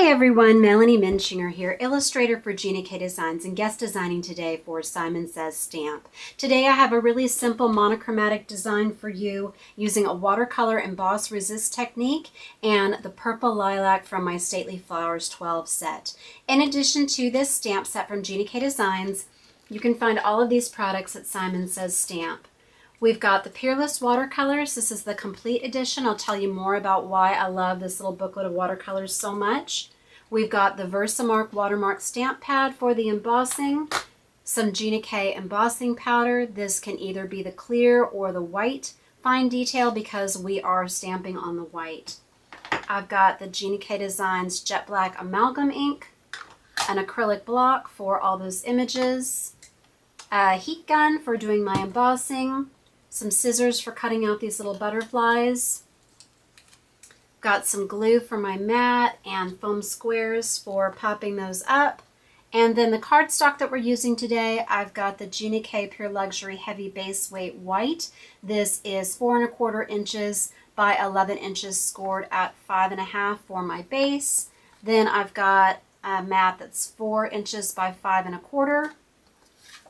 Hi everyone, Melanie Muenchinger here, illustrator for Gina K Designs and guest designing today for Simon Says Stamp. Today I have a really simple monochromatic design for you using a watercolor emboss resist technique and the purple lilac from my Stately Flowers 12 set. In addition to this stamp set from Gina K Designs, you can find all of these products at Simon Says Stamp. We've got the Peerless Watercolors. This is the complete edition. I'll tell you more about why I love this little booklet of watercolors so much. We've got the Versamark Watermark stamp pad for the embossing, some Gina K embossing powder. This can either be the clear or the white fine detail because we are stamping on the white. I've got the Gina K Designs Jet Black Amalgam ink, an acrylic block for all those images, a heat gun for doing my embossing, some scissors for cutting out these little butterflies. Got some glue for my mat and foam squares for popping those up. And then the cardstock that we're using today, I've got the Gina K Pure Luxury Heavy Base Weight White. This is 4 1/4 inches by 11 inches scored at 5 1/2 for my base. Then I've got a mat that's 4 inches by 5 1/4.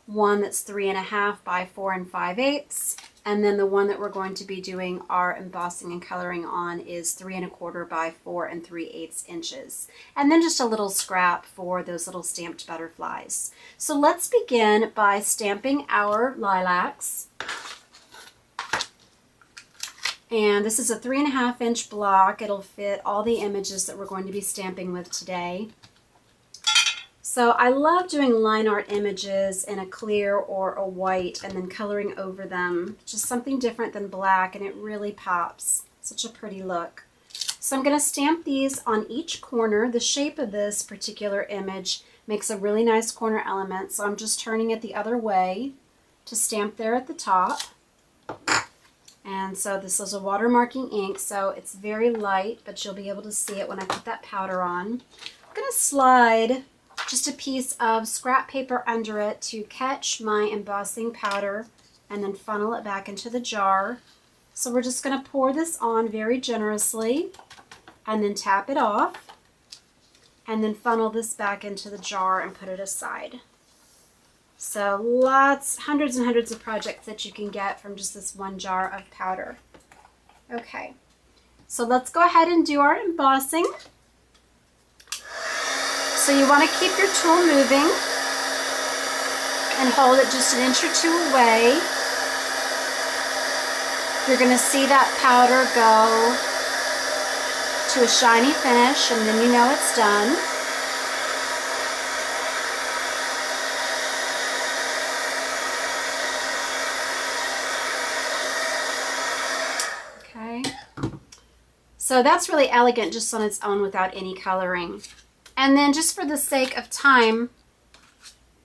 One that's 3 1/2 by 4 5/8, and then the one that we're going to be doing our embossing and coloring on is 3 1/4 by 4 3/8 inches. And then just a little scrap for those little stamped butterflies. So let's begin by stamping our lilacs. And this is a 3 1/2 inch block. It'll fit all the images that we're going to be stamping with today. So I love doing line art images in a clear or a white and then coloring over them. Just something different than black, and it really pops. Such a pretty look. So I'm going to stamp these on each corner. The shape of this particular image makes a really nice corner element, so I'm just turning it the other way to stamp there at the top. And so this is a watermarking ink, so it's very light, but you'll be able to see it when I put that powder on. I'm going to slide just a piece of scrap paper under it to catch my embossing powder and then funnel it back into the jar. So we're just going to pour this on very generously and then tap it off and then funnel this back into the jar and put it aside. So hundreds and hundreds of projects that you can get from just this one jar of powder. Okay, so let's go ahead and do our embossing. So you want to keep your tool moving and hold it just an inch or two away. You're going to see that powder go to a shiny finish, and then you know it's done. Okay. So that's really elegant just on its own without any coloring. And then just for the sake of time,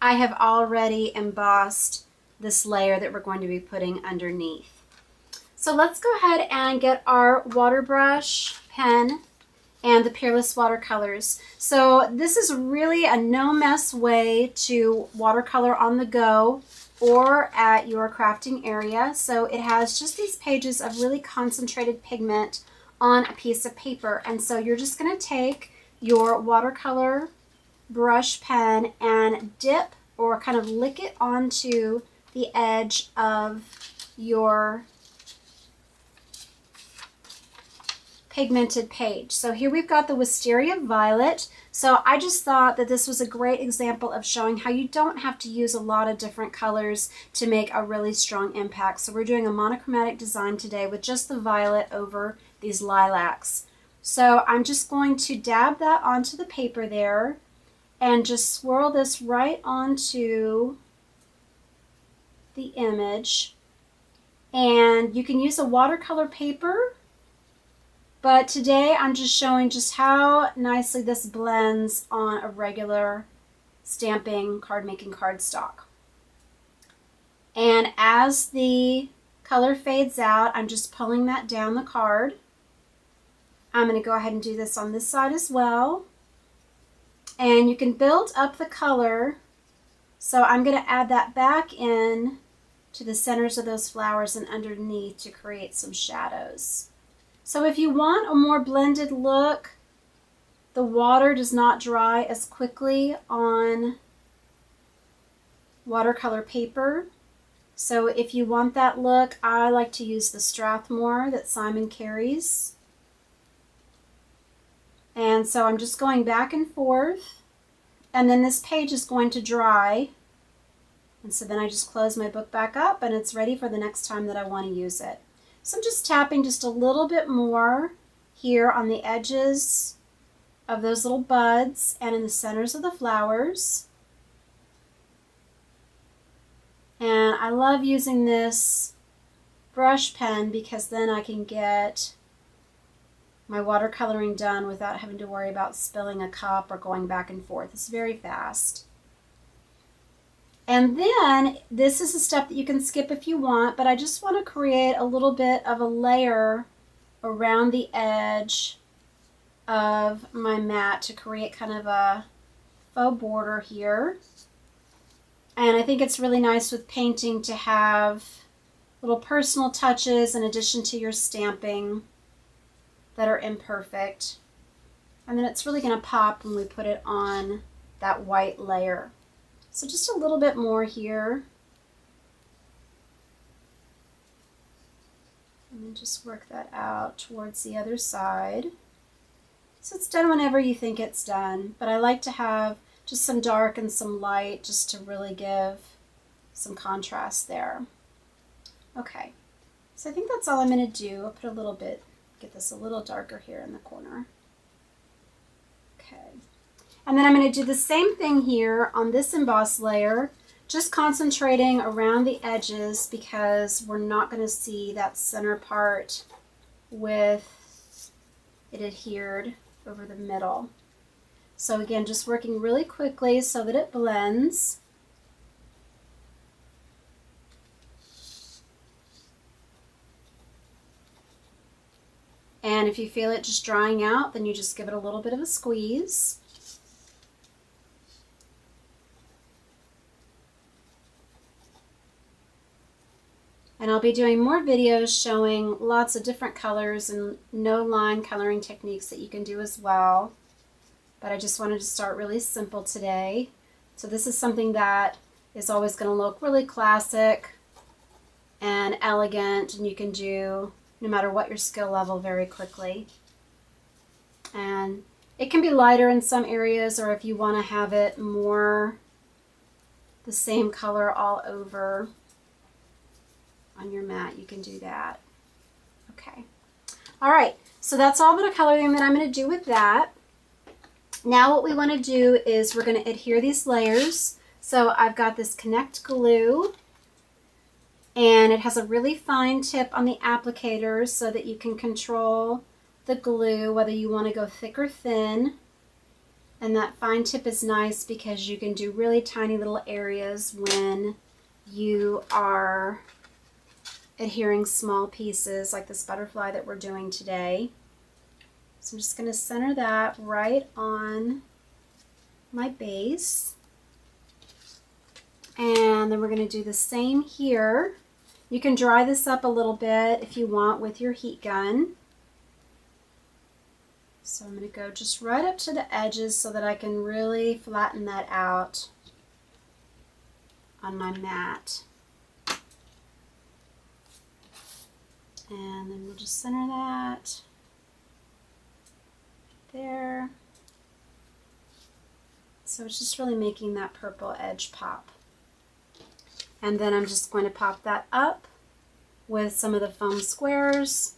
I have already embossed this layer that we're going to be putting underneath. So let's go ahead and get our water brush, pen, and the Peerless Watercolors. So this is really a no-mess way to watercolor on the go or at your crafting area. So it has just these pages of really concentrated pigment on a piece of paper. And so you're just going to take your watercolor brush pen and dip or kind of lick it onto the edge of your pigmented page. So here we've got the Wisteria Violet. So I just thought that this was a great example of showing how you don't have to use a lot of different colors to make a really strong impact. So we're doing a monochromatic design today with just the violet over these lilacs. So I'm just going to dab that onto the paper there and just swirl this right onto the image. And you can use a watercolor paper, but today I'm just showing just how nicely this blends on a regular stamping, card making cardstock. And as the color fades out, I'm just pulling that down the card. I'm going to go ahead and do this on this side as well. And you can build up the color. So I'm going to add that back in to the centers of those flowers and underneath to create some shadows. So if you want a more blended look, The water does not dry as quickly on watercolor paper. So if you want that look, I like to use the Strathmore that Simon carries. And so I'm just going back and forth, and then this page is going to dry. And so then I just close my book back up and it's ready for the next time that I want to use it. So I'm just tapping just a little bit more here on the edges of those little buds and in the centers of the flowers. And I love using this brush pen because then I can get my watercoloring done without having to worry about spilling a cup or going back and forth. It's very fast. And then this is a step that you can skip if you want, but I just want to create a little bit of a layer around the edge of my mat to create kind of a faux border here. And I think it's really nice with painting to have little personal touches in addition to your stamping that are imperfect. And then it's really going to pop when we put it on that white layer. So just a little bit more here. And then just work that out towards the other side. So it's done whenever you think it's done, but I like to have just some dark and some light just to really give some contrast there. Okay, so I think that's all I'm going to do. I'll put a little bit, get this a little darker here in the corner. Okay, and then I'm going to do the same thing here on this emboss layer, just concentrating around the edges because we're not going to see that center part with it adhered over the middle. So again, just working really quickly so that it blends. And if you feel it just drying out, then you just give it a little bit of a squeeze. And I'll be doing more videos showing lots of different colors and no line coloring techniques that you can do as well. But I just wanted to start really simple today. So this is something that is always going to look really classic and elegant, and you can do no matter what your skill level very quickly. And it can be lighter in some areas, or if you want to have it more the same color all over on your mat, you can do that. Okay. All right, so that's all the coloring that I'm going to do with that. Now what we want to do is we're going to adhere these layers. So I've got this Connect glue, and it has a really fine tip on the applicator so that you can control the glue, whether you want to go thick or thin. And that fine tip is nice because you can do really tiny little areas when you are adhering small pieces like this butterfly that we're doing today. So I'm just going to center that right on my base. And then we're going to do the same here. You can dry this up a little bit if you want with your heat gun. So I'm going to go just right up to the edges so that I can really flatten that out on my mat. And then we'll just center that there. So it's just really making that purple edge pop. And then I'm just going to pop that up with some of the foam squares.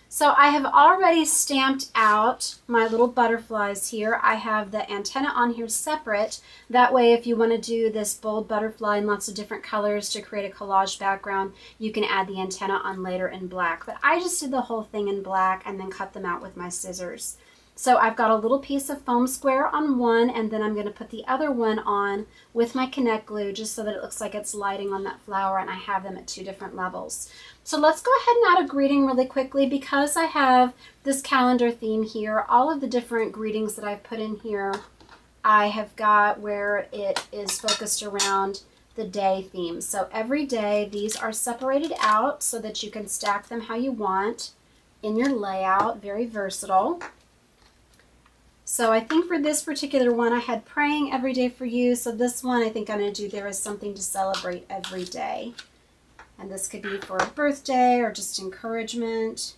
So I have already stamped out my little butterflies here. I have the antenna on here separate. That way, if you want to do this bold butterfly in lots of different colors to create a collage background, you can add the antenna on later in black. But I just did the whole thing in black and then cut them out with my scissors. So I've got a little piece of foam square on one, and then I'm going to put the other one on with my Connect glue just so that it looks like it's lighting on that flower, and I have them at 2 different levels. So let's go ahead and add a greeting really quickly because I have this calendar theme here. All of the different greetings that I've put in here, I have got where it is focused around the day theme. So every day these are separated out so that you can stack them how you want in your layout. Very versatile. So I think for this particular one, I had praying every day for you. So this one, I think I'm going to do there is something to celebrate every day. And this could be for a birthday or just encouragement.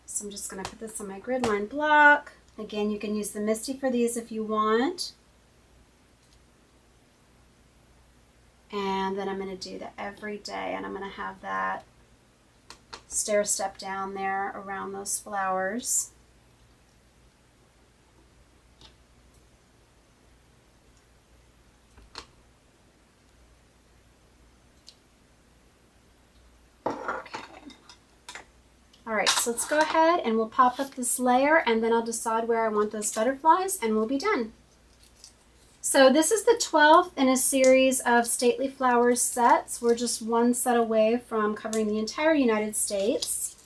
So I'm just going to put this on my grid line block. Again, you can use the Misty for these if you want. And then I'm going to do that every day, and I'm going to have that stair step down there around those flowers. All right, so let's go ahead and we'll pop up this layer, and then I'll decide where I want those butterflies, and we'll be done. So this is the 12th in a series of Stately Flowers sets. We're just one set away from covering the entire United States.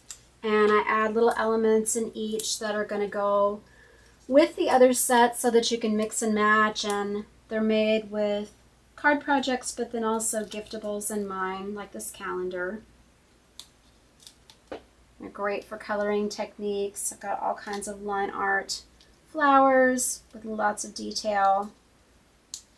And I add little elements in each that are going to go with the other sets so that you can mix and match. And they're made with card projects, but then also giftables in mind, like this calendar. They're great for coloring techniques. I've got all kinds of line art flowers with lots of detail.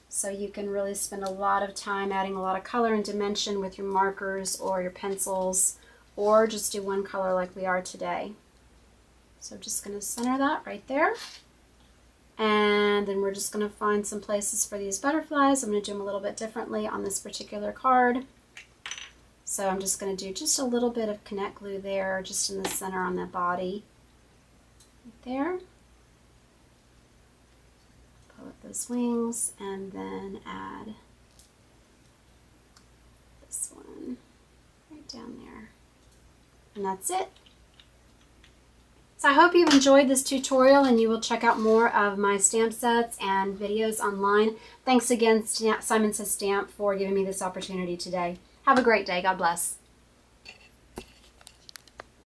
So you can really spend a lot of time adding a lot of color and dimension with your markers or your pencils, or just do one color like we are today. So I'm just going to center that right there. And then we're just going to find some places for these butterflies. I'm going to do them a little bit differently on this particular card. So I'm just going to do just a little bit of connect glue there, just in the center on the body. Right there. Pull up those wings and then add this one right down there. And that's it. So I hope you've enjoyed this tutorial, and you will check out more of my stamp sets and videos online. Thanks again, Simon Says Stamp, for giving me this opportunity today. Have a great day. God bless.